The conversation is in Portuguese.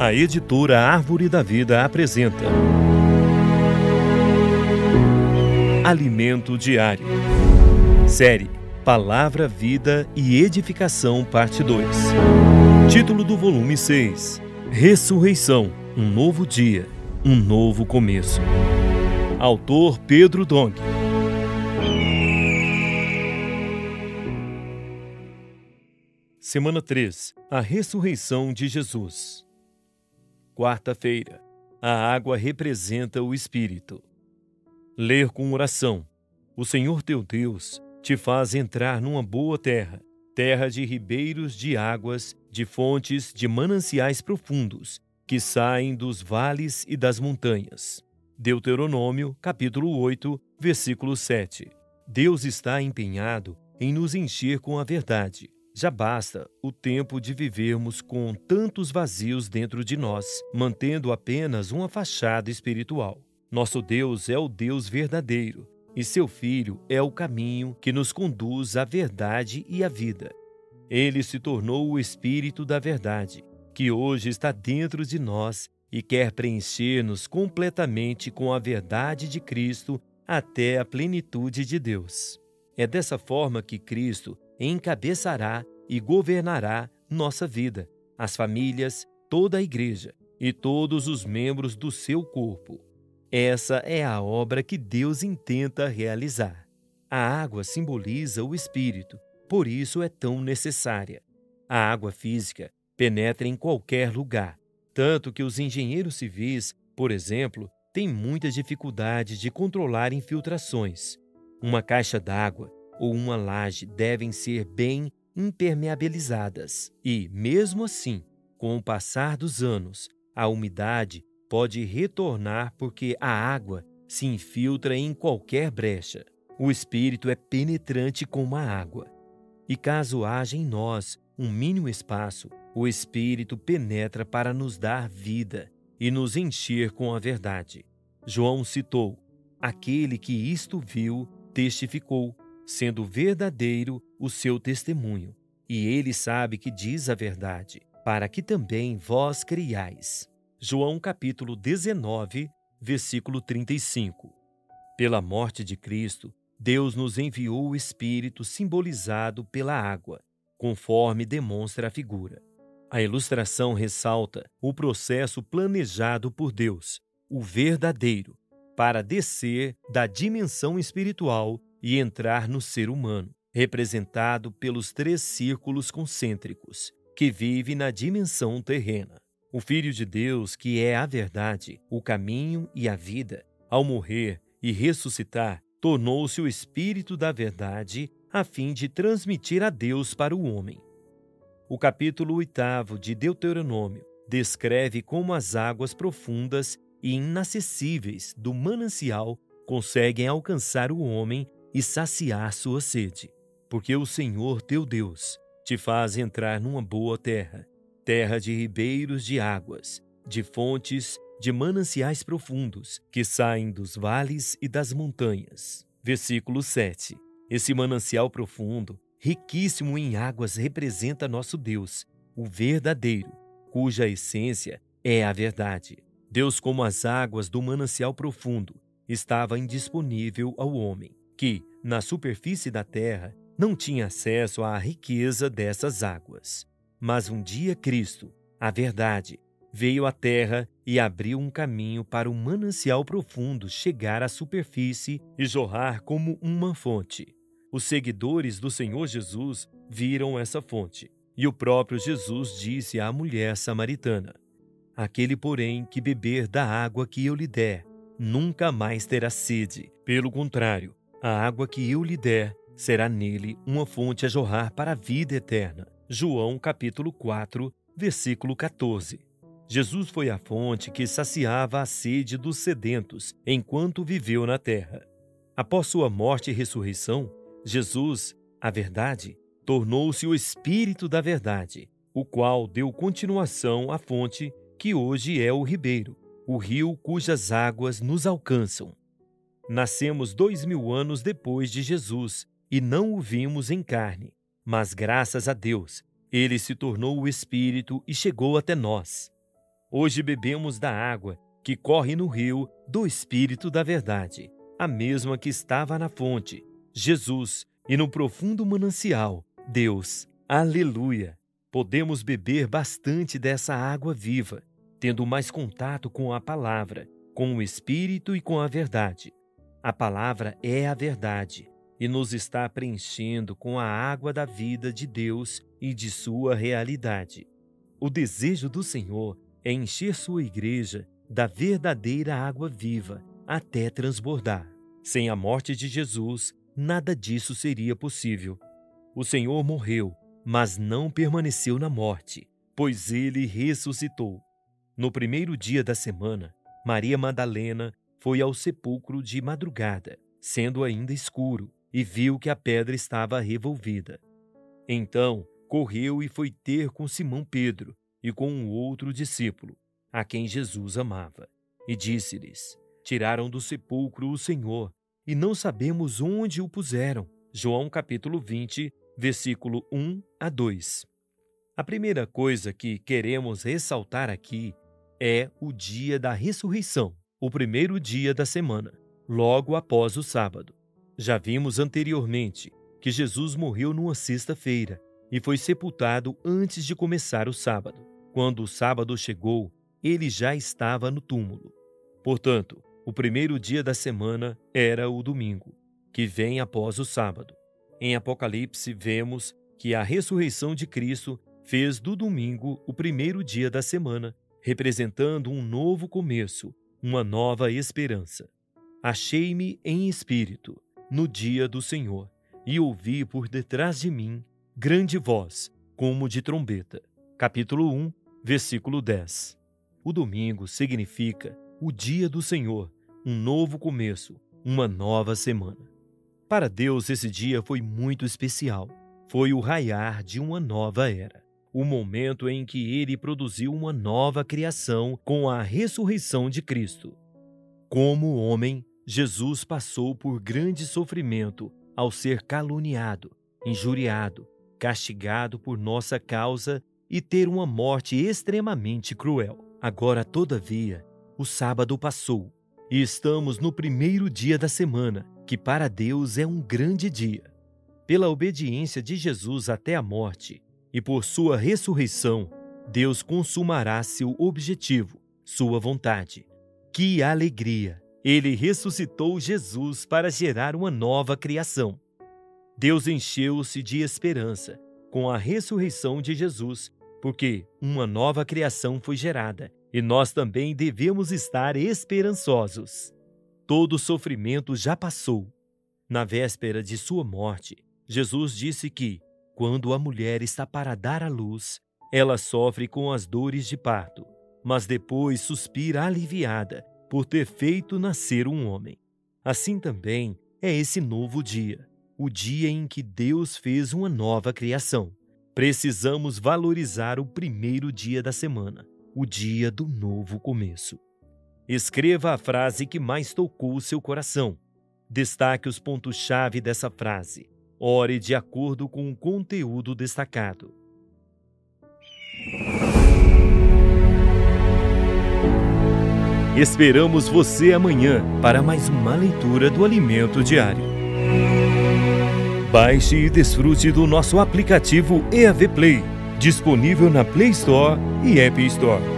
A editora Árvore da Vida apresenta Alimento Diário. Série Palavra, Vida e Edificação, parte 2. Título do volume 6: Ressurreição, um novo dia, um novo começo. Autor Pedro Dong. Semana 3. A ressurreição de Jesus. Quarta-feira. A água representa o Espírito. Ler com oração. O Senhor teu Deus te faz entrar numa boa terra, terra de ribeiros de águas, de fontes de mananciais profundos, que saem dos vales e das montanhas. Deuteronômio, capítulo 8, versículo 7. Deus está empenhado em nos encher com a verdade. Já basta o tempo de vivermos com tantos vazios dentro de nós, mantendo apenas uma fachada espiritual. Nosso Deus é o Deus verdadeiro, e seu Filho é o caminho que nos conduz à verdade e à vida. Ele se tornou o Espírito da verdade, que hoje está dentro de nós e quer preencher-nos completamente com a verdade de Cristo até a plenitude de Deus. É dessa forma que Cristo encabeçará e governará nossa vida, as famílias, toda a igreja e todos os membros do seu corpo. Essa é a obra que Deus intenta realizar. A água simboliza o Espírito, por isso é tão necessária. A água física penetra em qualquer lugar, tanto que os engenheiros civis, por exemplo, têm muita dificuldade de controlar infiltrações. Uma caixa d'água ou uma laje devem ser bem impermeabilizadas e, mesmo assim, com o passar dos anos, a umidade pode retornar porque a água se infiltra em qualquer brecha. O Espírito é penetrante como a água. E caso haja em nós um mínimo espaço, o Espírito penetra para nos dar vida e nos encher com a verdade. João citou: aquele que isto viu, testificou, sendo verdadeiro o seu testemunho. E ele sabe que diz a verdade, para que também vós creiais. João capítulo 19, versículo 35. Pela morte de Cristo, Deus nos enviou o Espírito simbolizado pela água, conforme demonstra a figura. A ilustração ressalta o processo planejado por Deus, o verdadeiro, para descer da dimensão espiritual e entrar no ser humano, representado pelos 3 círculos concêntricos, que vive na dimensão terrena. O Filho de Deus, que é a verdade, o caminho e a vida, ao morrer e ressuscitar, tornou-se o Espírito da verdade a fim de transmitir a Deus para o homem. O capítulo 8 de Deuteronômio descreve como as águas profundas e inacessíveis do manancial conseguem alcançar o homem e saciar sua sede. Porque o Senhor teu Deus te faz entrar numa boa terra, terra de ribeiros de águas, de fontes, de mananciais profundos, que saem dos vales e das montanhas. Versículo 7. Esse manancial profundo, riquíssimo em águas, representa nosso Deus, o verdadeiro, cuja essência é a verdade. Deus, como as águas do manancial profundo, estava indisponível ao homem, que, na superfície da terra, não tinha acesso à riqueza dessas águas. Mas um dia Cristo, a verdade, veio à terra e abriu um caminho para o manancial profundo chegar à superfície e jorrar como uma fonte. Os seguidores do Senhor Jesus viram essa fonte, e o próprio Jesus disse à mulher samaritana: aquele, porém, que beber da água que eu lhe der, nunca mais terá sede. Pelo contrário, a água que eu lhe der será nele uma fonte a jorrar para a vida eterna. João capítulo 4, versículo 14. Jesus foi a fonte que saciava a sede dos sedentos enquanto viveu na terra. Após sua morte e ressurreição, Jesus, a verdade, tornou-se o Espírito da verdade, o qual deu continuação à fonte que hoje é o ribeiro, o rio cujas águas nos alcançam. Nascemos 2000 anos depois de Jesus e não o vimos em carne, mas graças a Deus, ele se tornou o Espírito e chegou até nós. Hoje bebemos da água que corre no rio do Espírito da Verdade, a mesma que estava na fonte, Jesus, e no profundo manancial, Deus. Aleluia! Podemos beber bastante dessa água viva, tendo mais contato com a palavra, com o Espírito e com a verdade. A palavra é a verdade e nos está preenchendo com a água da vida de Deus e de sua realidade. O desejo do Senhor é encher sua igreja da verdadeira água viva até transbordar. Sem a morte de Jesus, nada disso seria possível. O Senhor morreu, mas não permaneceu na morte, pois ele ressuscitou. No primeiro dia da semana, Maria Madalena foi ao sepulcro de madrugada, sendo ainda escuro, e viu que a pedra estava revolvida. Então, correu e foi ter com Simão Pedro e com um outro discípulo, a quem Jesus amava, e disse-lhes: Tiraram do sepulcro o Senhor, e não sabemos onde o puseram. João capítulo 20, versículo 1 a 2. A primeira coisa que queremos ressaltar aqui é o dia da ressurreição, o primeiro dia da semana, logo após o sábado. Já vimos anteriormente que Jesus morreu numa sexta-feira e foi sepultado antes de começar o sábado. Quando o sábado chegou, ele já estava no túmulo. Portanto, o primeiro dia da semana era o domingo, que vem após o sábado. Em Apocalipse, vemos que a ressurreição de Cristo fez do domingo o primeiro dia da semana, representando um novo começo, uma nova esperança. Achei-me em espírito no dia do Senhor, e ouvi por detrás de mim grande voz, como de trombeta. Capítulo 1, versículo 10. O domingo significa o dia do Senhor, um novo começo, uma nova semana. Para Deus, esse dia foi muito especial. Foi o raiar de uma nova era, o momento em que ele produziu uma nova criação com a ressurreição de Cristo. Como homem, Jesus passou por grande sofrimento ao ser caluniado, injuriado, castigado por nossa causa e ter uma morte extremamente cruel. Agora, todavia, o sábado passou e estamos no primeiro dia da semana, que para Deus é um grande dia. Pela obediência de Jesus até a morte e por sua ressurreição, Deus consumará seu objetivo, sua vontade. Que alegria! Ele ressuscitou Jesus para gerar uma nova criação. Deus encheu-se de esperança com a ressurreição de Jesus, porque uma nova criação foi gerada e nós também devemos estar esperançosos. Todo sofrimento já passou. Na véspera de sua morte, Jesus disse que, quando a mulher está para dar à luz, ela sofre com as dores de parto, mas depois suspira aliviada por ter feito nascer um homem. Assim também é esse novo dia, o dia em que Deus fez uma nova criação. Precisamos valorizar o primeiro dia da semana, o dia do novo começo. Escreva a frase que mais tocou o seu coração. Destaque os pontos-chave dessa frase. Ore de acordo com o conteúdo destacado. Esperamos você amanhã para mais uma leitura do Alimento Diário. Baixe e desfrute do nosso aplicativo EAV Play, disponível na Play Store e App Store.